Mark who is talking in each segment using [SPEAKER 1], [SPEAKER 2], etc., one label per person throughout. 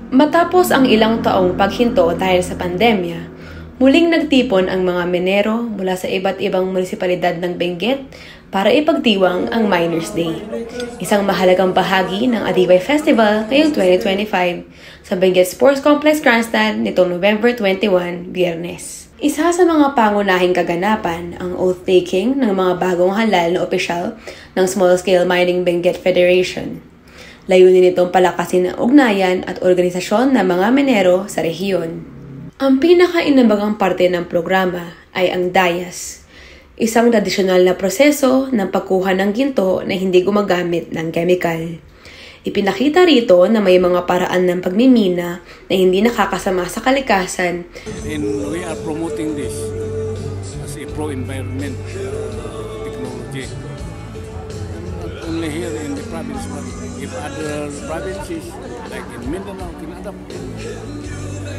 [SPEAKER 1] Matapos ang ilang taong paghinto dahil sa pandemya, muling nagtipon ang mga minero mula sa iba't ibang munisipalidad ng Benguet para ipagdiwang ang Miners Day, isang mahalagang bahagi ng Adibay Festival ngayong 2025 sa Benguet Sports Complex Grandstand nitong November 21, Biyernes. Isa sa mga pangunahing kaganapan ang oath-taking ng mga bagong halal na opisyal ng Small Scale Mining Benguet Federation. Layunin nitong palakasin ang ugnayan at organisasyon ng mga minero sa rehiyon. Ang pinaka-inabagang parte ng programa ay ang dayas, isang tradisyonal na proseso ng pagkuha ng ginto na hindi gumagamit ng kemikal. Ipinakita rito na may mga paraan ng pagmimina na hindi nakakasama sa kalikasan.
[SPEAKER 2] And we are promoting this as a pro-environment technology. Not only here in the province, but if other provinces like in Mindanao can adapt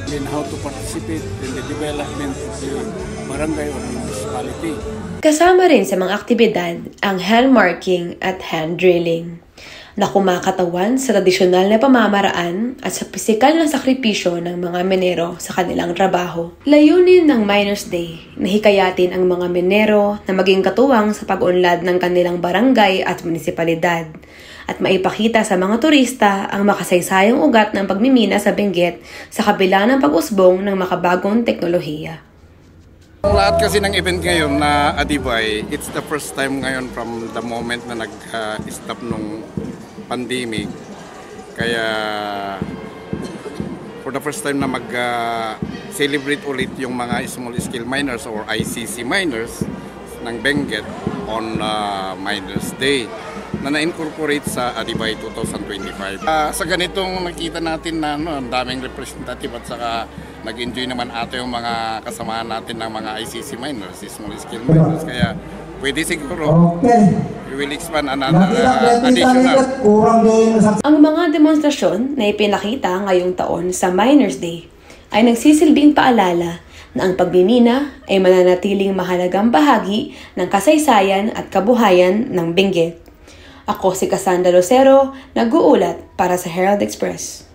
[SPEAKER 2] in how to participate in the development of the barangay or municipality.
[SPEAKER 1] Kasama rin sa mga aktibidad ang hand marking at hand drilling na kumakatawan sa tradisyonal na pamamaraan at sa pisikal na sakripisyo ng mga minero sa kanilang trabaho. Layunin ng Miners Day na hikayatin ang mga minero na maging katuwang sa pag-unlad ng kanilang barangay at munisipalidad at maipakita sa mga turista ang makasaysayang ugat ng pagmimina sa Benguet sa kabila ng pag-usbong ng makabagong teknolohiya.
[SPEAKER 2] Lahat kasi ng event ngayon na Adibay, it's the first time ngayon from the moment na nag-stop nung pandemic. Kaya for the first time na mag-celebrate ulit yung mga small scale miners or ICC miners ng Benguet on Miners Day na na-incorporate sa Adibay 2025. Sa ganitong nakita natin na ang daming representative at saka nag-enjoy naman ato yung mga kasamahan natin ng mga ICC miners, small scale miners. Kaya pwede siguro we will expand another additional.
[SPEAKER 1] Ang mga demonstrasyon na ipinakita ngayong taon sa Miners Day ay nagsisilbing paalala na ang pagmimina ay mananatiling mahalagang bahagi ng kasaysayan at kabuhayan ng Benguet. Ako si Cassandra Lucero, nag-uulat para sa Herald Express.